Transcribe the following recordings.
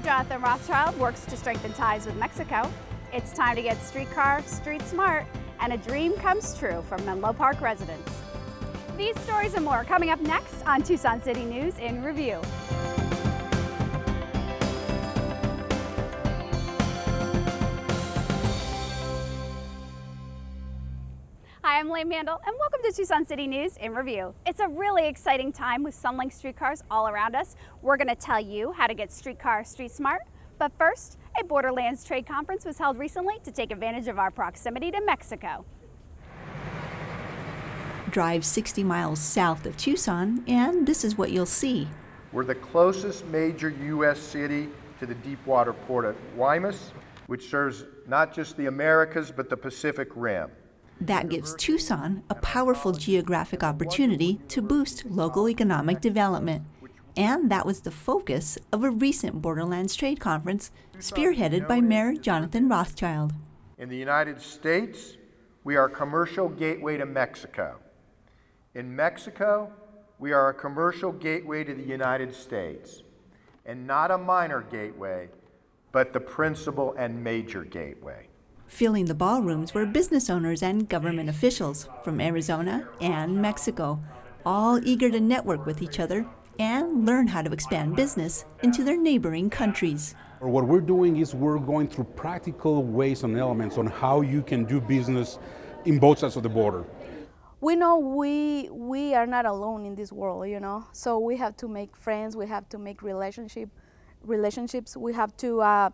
Jonathan Rothschild works to strengthen ties with Mexico. It's time to get streetcar street smart, and a dream comes true for Menlo Park residents. These stories and more coming up next on Tucson City News in Review. Hi, I'm Elaine Mandel, and welcome to Tucson City News in Review. It's a really exciting time with Sunlink streetcars all around us. We're going to tell you how to get streetcar street smart. But first, a Borderlands trade conference was held recently to take advantage of our proximity to Mexico. Drive 60 miles south of Tucson, and this is what you'll see. We're the closest major U.S. city to the deepwater port of Guaymas, which serves not just the Americas, but the Pacific Rim. That gives Tucson a powerful geographic opportunity to boost local economic development. And that was the focus of a recent Borderlands trade conference spearheaded by Mayor Jonathan Rothschild. In the United States, we are a commercial gateway to Mexico. In Mexico, we are a commercial gateway to the United States, and not a minor gateway, but the principal and major gateway. Filling the ballrooms were business owners and government officials from Arizona and Mexico, all eager to network with each other and learn how to expand business into their neighboring countries. What we're doing is we're going through practical ways and elements on how you can do business in both sides of the border. We know we are not alone in this world, you know, so we have to make friends, we have to make relationships, we have to,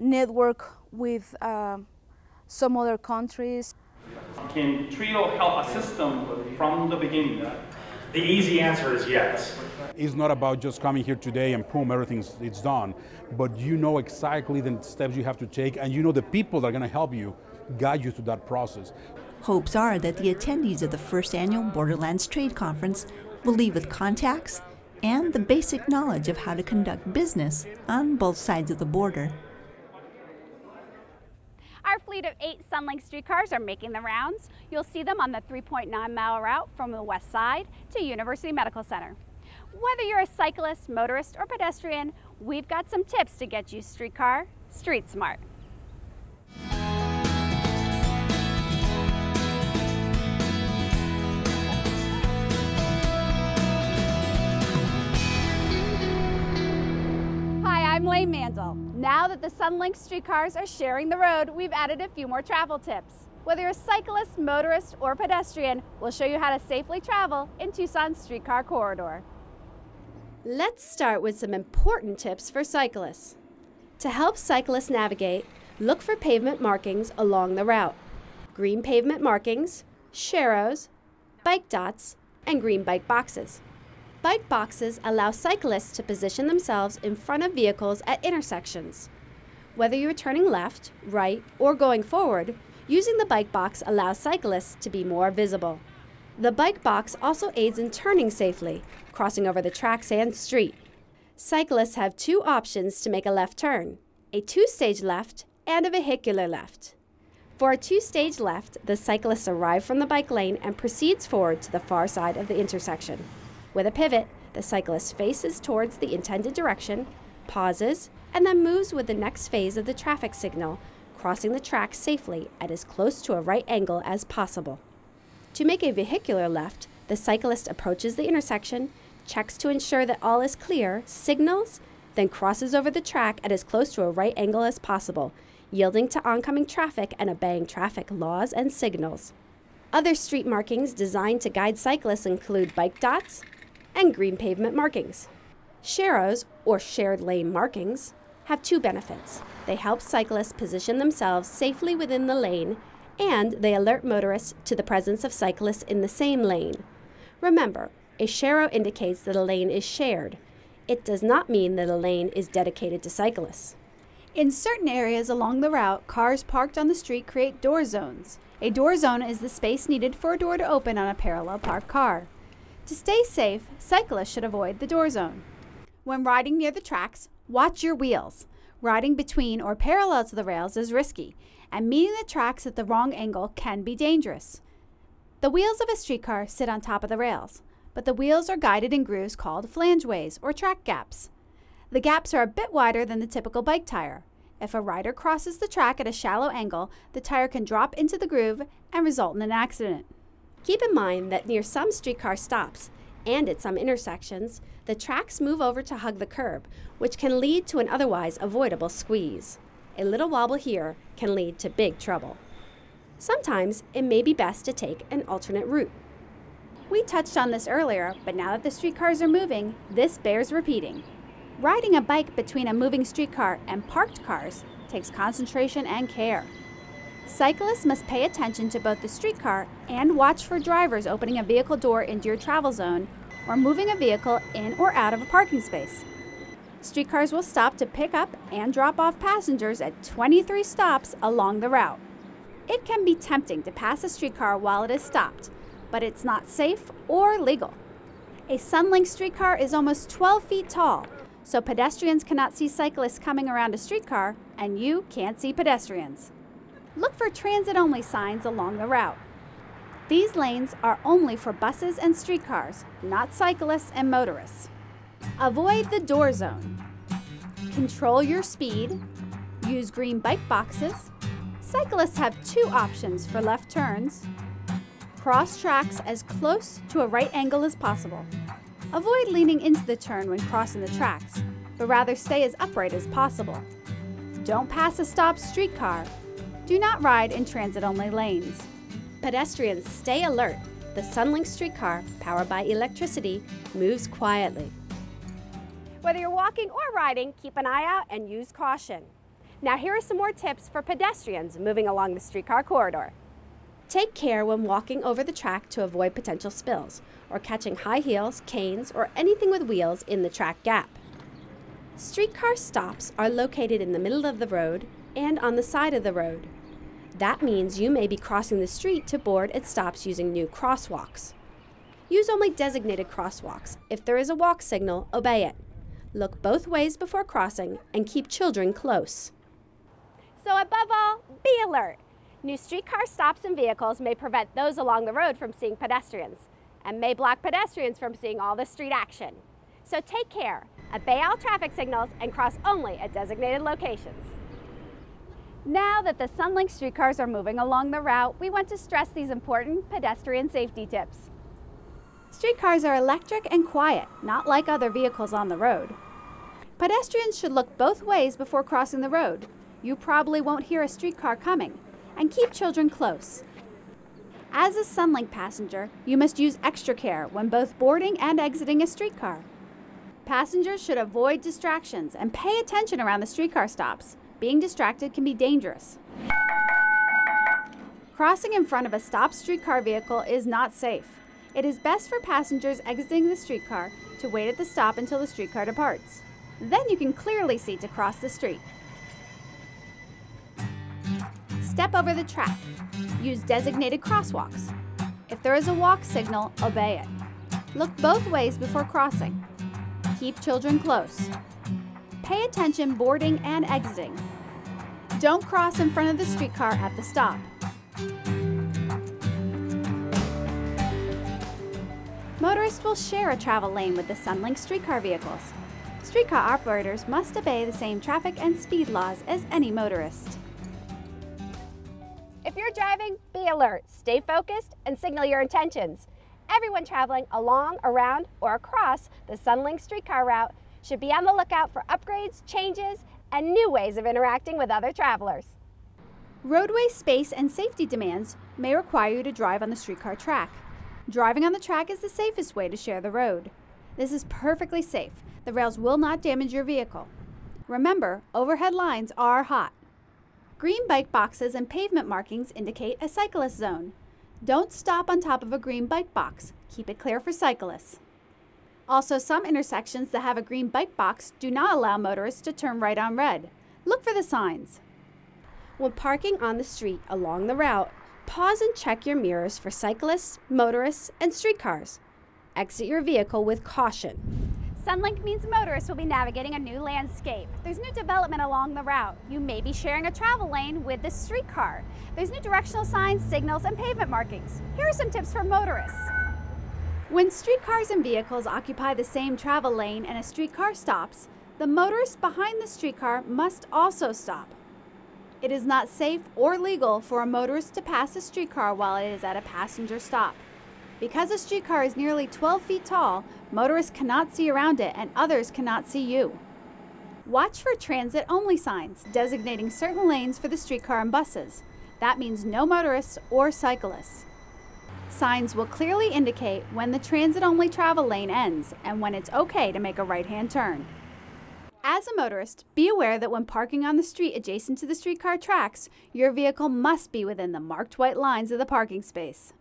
network with some other countries. Can Trio help a system from the beginning? The easy answer is yes. It's not about just coming here today and boom, it's done, but you know exactly the steps you have to take, and you know the people that are going to help you, guide you through that process. Hopes are that the attendees of the first annual Borderlands Trade Conference will leave with contacts and the basic knowledge of how to conduct business on both sides of the border. Our fleet of 8 Sunlink streetcars are making the rounds. You'll see them on the 3.9-mile route from the west side to University Medical Center. Whether you're a cyclist, motorist, or pedestrian, we've got some tips to get you streetcar street smart. I'm Elaine Mandel. Now that the Sunlink streetcars are sharing the road, we've added a few more travel tips. Whether you're a cyclist, motorist, or pedestrian, we'll show you how to safely travel in Tucson's streetcar corridor. Let's start with some important tips for cyclists. To help cyclists navigate, look for pavement markings along the route. Green pavement markings, sharrows, bike dots, and green bike boxes. Bike boxes allow cyclists to position themselves in front of vehicles at intersections. Whether you're turning left, right, or going forward, using the bike box allows cyclists to be more visible. The bike box also aids in turning safely, crossing over the tracks and street. Cyclists have 2 options to make a left turn, a 2-stage left and a vehicular left. For a 2-stage left, the cyclist arrives from the bike lane and proceeds forward to the far side of the intersection. With a pivot, the cyclist faces towards the intended direction, pauses, and then moves with the next phase of the traffic signal, crossing the tracks safely at as close to a right angle as possible. To make a vehicular left, the cyclist approaches the intersection, checks to ensure that all is clear, signals, then crosses over the track at as close to a right angle as possible, yielding to oncoming traffic and obeying traffic laws and signals. Other street markings designed to guide cyclists include bike dots and green pavement markings. Sharrows, or shared lane markings, have 2 benefits. They help cyclists position themselves safely within the lane, and they alert motorists to the presence of cyclists in the same lane. Remember, a sharrow indicates that a lane is shared. It does not mean that a lane is dedicated to cyclists. In certain areas along the route, cars parked on the street create door zones. A door zone is the space needed for a door to open on a parallel parked car. To stay safe, cyclists should avoid the door zone. When riding near the tracks, watch your wheels. Riding between or parallel to the rails is risky, and meeting the tracks at the wrong angle can be dangerous. The wheels of a streetcar sit on top of the rails, but the wheels are guided in grooves called flangeways or track gaps. The gaps are a bit wider than the typical bike tire. If a rider crosses the track at a shallow angle, the tire can drop into the groove and result in an accident. Keep in mind that near some streetcar stops and at some intersections, the tracks move over to hug the curb, which can lead to an otherwise avoidable squeeze. A little wobble here can lead to big trouble. Sometimes it may be best to take an alternate route. We touched on this earlier, but now that the streetcars are moving, this bears repeating. Riding a bike between a moving streetcar and parked cars takes concentration and care. Cyclists must pay attention to both the streetcar and watch for drivers opening a vehicle door into your travel zone or moving a vehicle in or out of a parking space. Streetcars will stop to pick up and drop off passengers at 23 stops along the route. It can be tempting to pass a streetcar while it is stopped, but it's not safe or legal. A Sunlink streetcar is almost 12 feet tall, so pedestrians cannot see cyclists coming around a streetcar, and you can't see pedestrians. Look for transit-only signs along the route. These lanes are only for buses and streetcars, not cyclists and motorists. Avoid the door zone. Control your speed. Use green bike boxes. Cyclists have two options for left turns. Cross tracks as close to a right angle as possible. Avoid leaning into the turn when crossing the tracks, but rather stay as upright as possible. Don't pass a stopped streetcar. Do not ride in transit-only lanes. Pedestrians, stay alert. The Sunlink streetcar, powered by electricity, moves quietly. Whether you're walking or riding, keep an eye out and use caution. Now here are some more tips for pedestrians moving along the streetcar corridor. Take care when walking over the track to avoid potential spills, or catching high heels, canes, or anything with wheels in the track gap. Streetcar stops are located in the middle of the road and on the side of the road. That means you may be crossing the street to board at stops using new crosswalks. Use only designated crosswalks. If there is a walk signal, obey it. Look both ways before crossing and keep children close. So above all, be alert. New streetcar stops and vehicles may prevent those along the road from seeing pedestrians and may block pedestrians from seeing all the street action. So take care, obey all traffic signals, and cross only at designated locations. Now that the Sunlink streetcars are moving along the route, we want to stress these important pedestrian safety tips. Streetcars are electric and quiet, not like other vehicles on the road. Pedestrians should look both ways before crossing the road. You probably won't hear a streetcar coming. And keep children close. As a Sunlink passenger, you must use extra care when both boarding and exiting a streetcar. Passengers should avoid distractions and pay attention around the streetcar stops. Being distracted can be dangerous. Crossing in front of a stopped streetcar vehicle is not safe. It is best for passengers exiting the streetcar to wait at the stop until the streetcar departs. Then you can clearly see to cross the street. Step over the track. Use designated crosswalks. If there is a walk signal, obey it. Look both ways before crossing. Keep children close. Pay attention boarding and exiting. Don't cross in front of the streetcar at the stop. Motorists will share a travel lane with the Sunlink streetcar vehicles. Streetcar operators must obey the same traffic and speed laws as any motorist. If you're driving, be alert, stay focused, and signal your intentions. Everyone traveling along, around, or across the Sunlink streetcar route should be on the lookout for upgrades, changes, and new ways of interacting with other travelers. Roadway space and safety demands may require you to drive on the streetcar track. Driving on the track is the safest way to share the road. This is perfectly safe. The rails will not damage your vehicle. Remember, overhead lines are hot. Green bike boxes and pavement markings indicate a cyclist zone. Don't stop on top of a green bike box. Keep it clear for cyclists. Also, some intersections that have a green bike box do not allow motorists to turn right on red. Look for the signs. When parking on the street along the route, pause and check your mirrors for cyclists, motorists, and streetcars. Exit your vehicle with caution. Sunlink means motorists will be navigating a new landscape. There's new development along the route. You may be sharing a travel lane with the streetcar. There's new directional signs, signals, and pavement markings. Here are some tips for motorists. When streetcars and vehicles occupy the same travel lane and a streetcar stops, the motorist behind the streetcar must also stop. It is not safe or legal for a motorist to pass a streetcar while it is at a passenger stop. Because a streetcar is nearly 12 feet tall, motorists cannot see around it and others cannot see you. Watch for transit-only signs designating certain lanes for the streetcar and buses. That means no motorists or cyclists. Signs will clearly indicate when the transit-only travel lane ends and when it's okay to make a right-hand turn. As a motorist, be aware that when parking on the street adjacent to the streetcar tracks, your vehicle must be within the marked white lines of the parking space.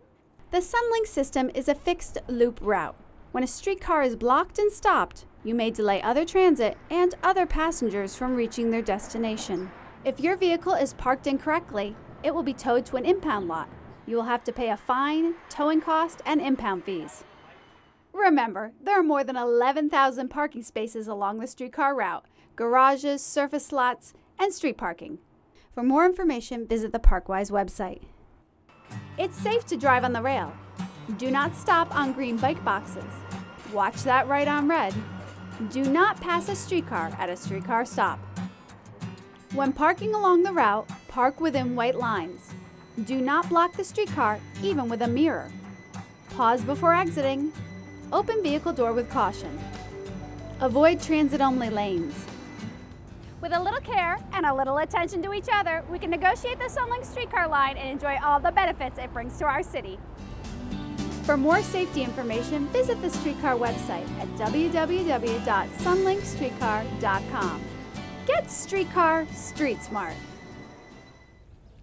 The Sunlink system is a fixed loop route. When a streetcar is blocked and stopped, you may delay other transit and other passengers from reaching their destination. If your vehicle is parked incorrectly, it will be towed to an impound lot. You will have to pay a fine, towing cost, and impound fees. Remember, there are more than 11,000 parking spaces along the streetcar route, garages, surface lots, and street parking. For more information, visit the Parkwise website. It's safe to drive on the rail. Do not stop on green bike boxes. Watch that right on red. Do not pass a streetcar at a streetcar stop. When parking along the route, park within white lines. Do not block the streetcar, even with a mirror. Pause before exiting. Open vehicle door with caution. Avoid transit-only lanes. With a little care and a little attention to each other, we can negotiate the Sunlink streetcar line and enjoy all the benefits it brings to our city. For more safety information, visit the streetcar website at www.sunlinkstreetcar.com. Get streetcar street smart.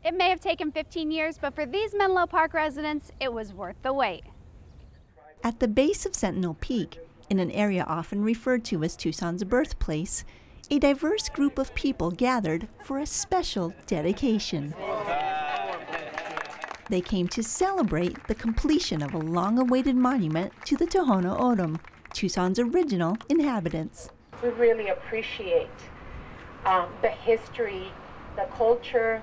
It may have taken 15 years, but for these Menlo Park residents, it was worth the wait. At the base of Sentinel Peak, in an area often referred to as Tucson's birthplace, a diverse group of people gathered for a special dedication. They came to celebrate the completion of a long-awaited monument to the Tohono O'odham, Tucson's original inhabitants. We really appreciate the history, the culture,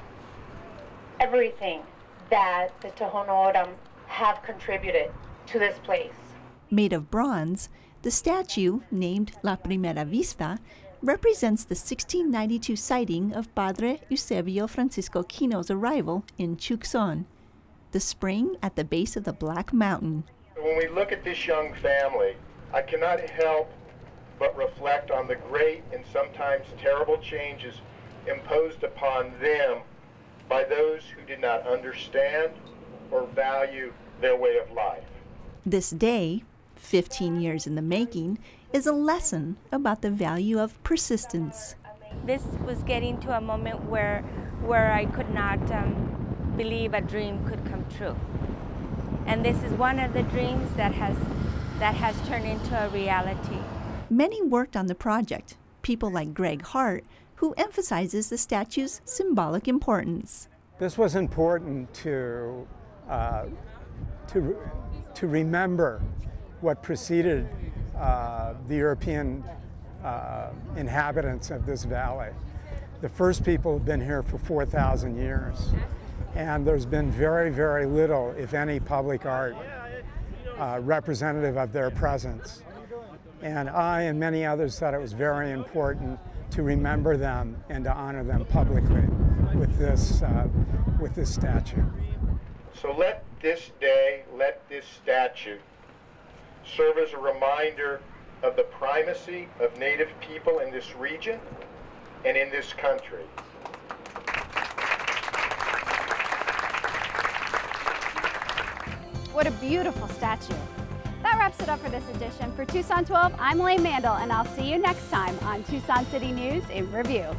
everything that the Tohono O'odham have contributed to this place. Made of bronze, the statue, named La Primera Vista, represents the 1692 sighting of Padre Eusebio Francisco Kino's arrival in Tucson, the spring at the base of the Black Mountain. When we look at this young family, I cannot help but reflect on the great and sometimes terrible changes imposed upon them by those who did not understand or value their way of life. This day, 15 years in the making, is a lesson about the value of persistence. This was getting to a moment where I could not believe a dream could come true. And this is one of the dreams that has turned into a reality. Many worked on the project, people like Greg Hart, who emphasizes the statue's symbolic importance. This was important to remember what preceded the European inhabitants of this valley. The first people have been here for 4,000 years, and there's been very, very little, if any, public art representative of their presence. And I and many others thought it was very important to remember them and to honor them publicly with this statue. So let this day, let this statue serve as a reminder of the primacy of Native people in this region and in this country. What a beautiful statue. That wraps it up for this edition. For Tucson 12, I'm Elaine Mandel, and I'll see you next time on Tucson City News in Review.